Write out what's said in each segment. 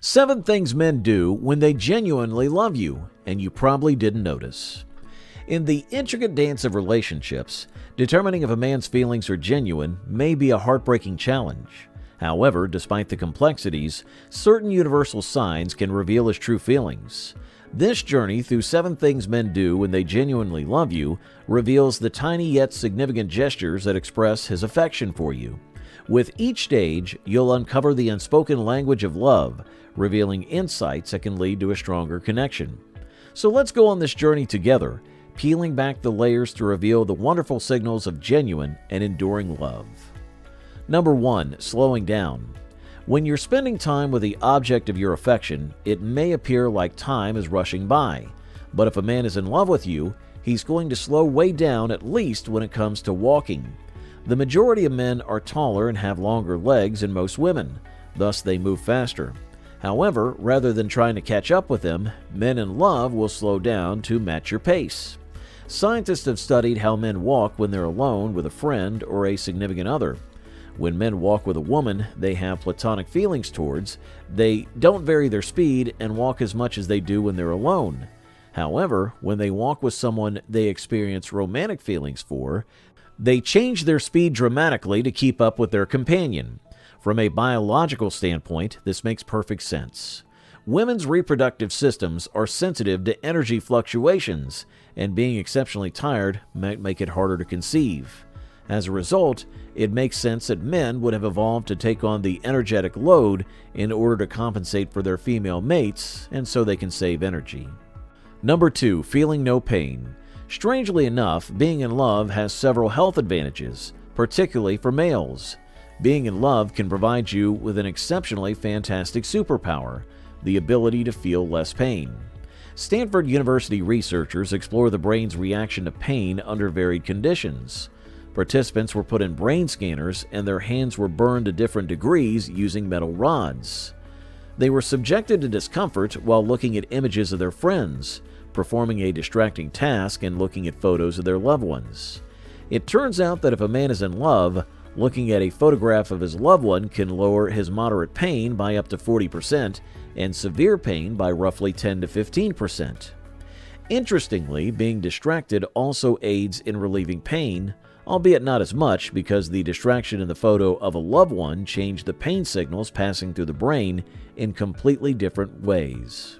7 things men do when they genuinely love you, and you probably didn't notice. In the intricate dance of relationships, determining if a man's feelings are genuine may be a heartbreaking challenge. However, despite the complexities, certain universal signs can reveal his true feelings. This journey through 7 things men do when they genuinely love you reveals the tiny yet significant gestures that express his affection for you. With each stage, you'll uncover the unspoken language of love, revealing insights that can lead to a stronger connection. So let's go on this journey together, peeling back the layers to reveal the wonderful signals of genuine and enduring love. Number 1. Slowing down. When you're spending time with the object of your affection, it may appear like time is rushing by. But if a man is in love with you, he's going to slow way down, at least when it comes to walking. The majority of men are taller and have longer legs than most women, thus they move faster. However, rather than trying to catch up with them, men in love will slow down to match your pace. Scientists have studied how men walk when they're alone with a friend or a significant other. When men walk with a woman they have platonic feelings towards, they don't vary their speed and walk as much as they do when they're alone. However, when they walk with someone they experience romantic feelings for, they change their speed dramatically to keep up with their companion. From a biological standpoint, this makes perfect sense. Women's reproductive systems are sensitive to energy fluctuations, and being exceptionally tired might make it harder to conceive. As a result, it makes sense that men would have evolved to take on the energetic load in order to compensate for their female mates, and so they can save energy. Number 2. Feeling no pain. Strangely enough, being in love has several health advantages, particularly for males. Being in love can provide you with an exceptionally fantastic superpower, the ability to feel less pain. Stanford University researchers explore the brain's reaction to pain under varied conditions. Participants were put in brain scanners and their hands were burned to different degrees using metal rods. They were subjected to discomfort while looking at images of their friends, performing a distracting task, and looking at photos of their loved ones. It turns out that if a man is in love, looking at a photograph of his loved one can lower his moderate pain by up to 40% and severe pain by roughly 10 to 15%. Interestingly, being distracted also aids in relieving pain, albeit not as much because the distraction in the photo of a loved one changed the pain signals passing through the brain in completely different ways.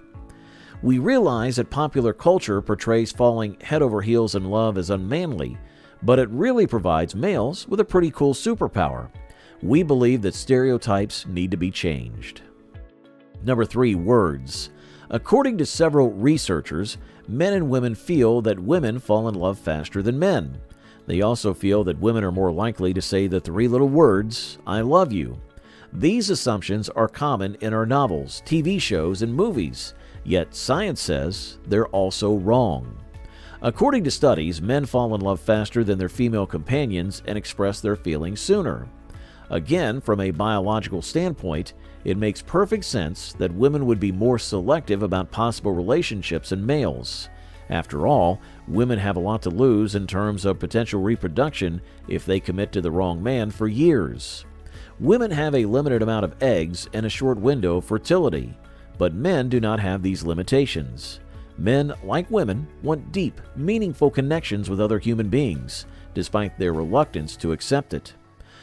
We realize that popular culture portrays falling head over heels in love as unmanly, but it really provides males with a pretty cool superpower. We believe that stereotypes need to be changed. Number 3. Words. According to several researchers, men and women feel that women fall in love faster than men. They also feel that women are more likely to say the 3 little words, "I love you." These assumptions are common in our novels, TV shows, and movies, yet science says they're also wrong. According to studies, men fall in love faster than their female companions and express their feelings sooner. Again, from a biological standpoint, it makes perfect sense that women would be more selective about possible relationships than males. After all, women have a lot to lose in terms of potential reproduction if they commit to the wrong man for years. Women have a limited amount of eggs and a short window of fertility, but men do not have these limitations. Men, like women, want deep, meaningful connections with other human beings, despite their reluctance to accept it.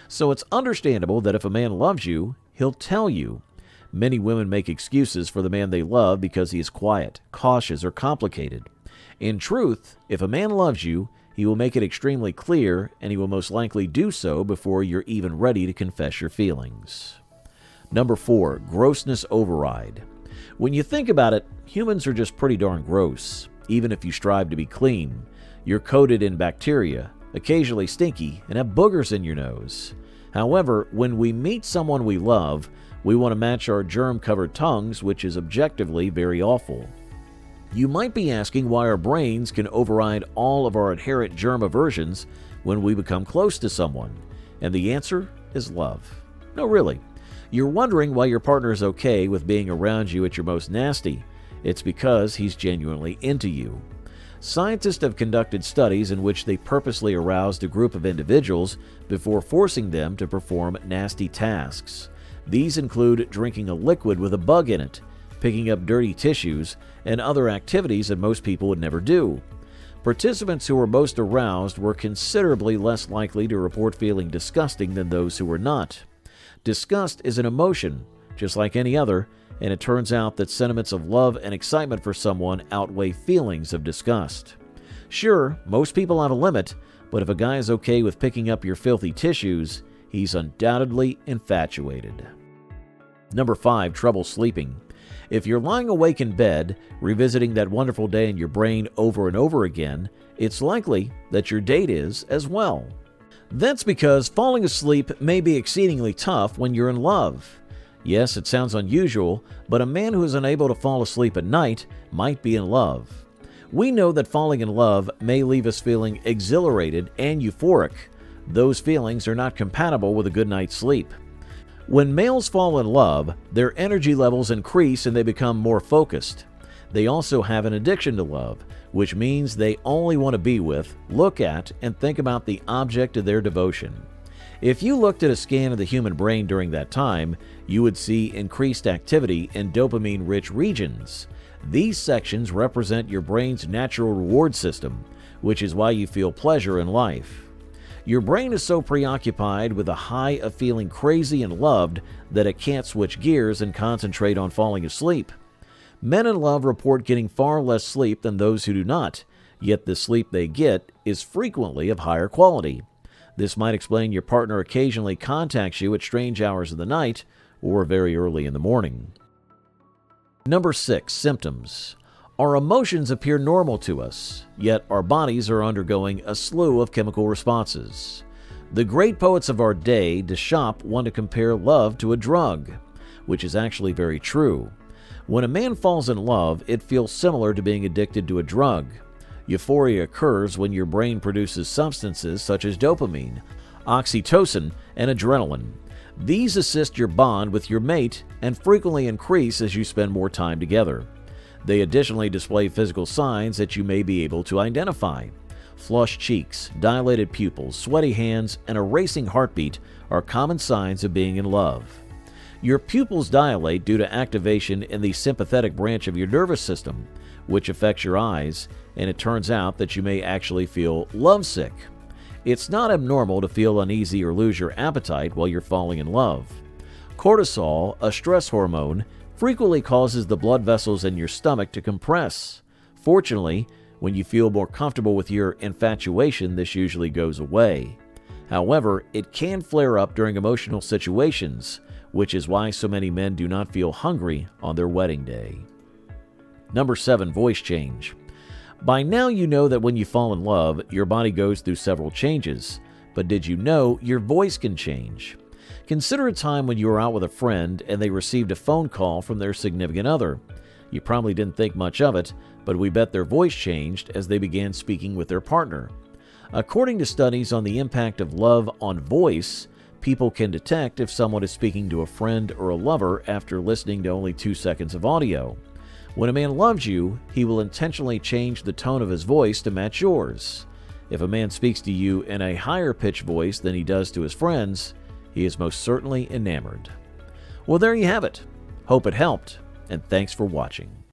So it's understandable that if a man loves you, he'll tell you. Many women make excuses for the man they love because he is quiet, cautious, or complicated. In truth, if a man loves you, he will make it extremely clear, and he will most likely do so before you're even ready to confess your feelings. Number 4. Grossness override. When you think about it, humans are just pretty darn gross. Even if you strive to be clean, you're coated in bacteria, occasionally stinky, and have boogers in your nose. However, when we meet someone we love, we want to match our germ-covered tongues, which is objectively very awful. You might be asking why our brains can override all of our inherent germ aversions when we become close to someone, and the answer is love. No, really. You're wondering why your partner is okay with being around you at your most nasty. It's because he's genuinely into you. Scientists have conducted studies in which they purposely aroused a group of individuals before forcing them to perform nasty tasks. These include drinking a liquid with a bug in it, picking up dirty tissues, and other activities that most people would never do. Participants who were most aroused were considerably less likely to report feeling disgusting than those who were not. Disgust is an emotion, just like any other, and it turns out that sentiments of love and excitement for someone outweigh feelings of disgust. Sure, most people have a limit, but if a guy is okay with picking up your filthy tissues, he's undoubtedly infatuated. Number 5, trouble sleeping. If you're lying awake in bed, revisiting that wonderful day in your brain over and over again, it's likely that your date is as well. That's because falling asleep may be exceedingly tough when you're in love. Yes, it sounds unusual, but a man who is unable to fall asleep at night might be in love. We know that falling in love may leave us feeling exhilarated and euphoric. Those feelings are not compatible with a good night's sleep. When males fall in love, their energy levels increase and they become more focused. They also have an addiction to love, which means they only want to be with, look at, and think about the object of their devotion. If you looked at a scan of the human brain during that time, you would see increased activity in dopamine-rich regions. These sections represent your brain's natural reward system, which is why you feel pleasure in life. Your brain is so preoccupied with the high of feeling crazy and loved that it can't switch gears and concentrate on falling asleep. Men in love report getting far less sleep than those who do not, yet the sleep they get is frequently of higher quality. This might explain your partner occasionally contacts you at strange hours of the night or very early in the morning. Number 6, symptoms. Our emotions appear normal to us, yet our bodies are undergoing a slew of chemical responses. The great poets of our day, Deschamps, want to compare love to a drug, which is actually very true. When a man falls in love, it feels similar to being addicted to a drug. Euphoria occurs when your brain produces substances such as dopamine, oxytocin, and adrenaline. These assist your bond with your mate and frequently increase as you spend more time together. They additionally display physical signs that you may be able to identify. Flushed cheeks, dilated pupils, sweaty hands, and a racing heartbeat are common signs of being in love. Your pupils dilate due to activation in the sympathetic branch of your nervous system, which affects your eyes, and it turns out that you may actually feel lovesick. It's not abnormal to feel uneasy or lose your appetite while you're falling in love. Cortisol, a stress hormone, frequently causes the blood vessels in your stomach to compress. Fortunately, when you feel more comfortable with your infatuation, this usually goes away. However, it can flare up during emotional situations, which is why so many men do not feel hungry on their wedding day. Number 7, voice change. By now you know that when you fall in love, your body goes through several changes. But did you know your voice can change? Consider a time when you were out with a friend and they received a phone call from their significant other. You probably didn't think much of it, but we bet their voice changed as they began speaking with their partner. According to studies on the impact of love on voice, people can detect if someone is speaking to a friend or a lover after listening to only 2 seconds of audio. When a man loves you, he will intentionally change the tone of his voice to match yours. If a man speaks to you in a higher pitched voice than he does to his friends, he is most certainly enamored. Well, there you have it. Hope it helped, and thanks for watching.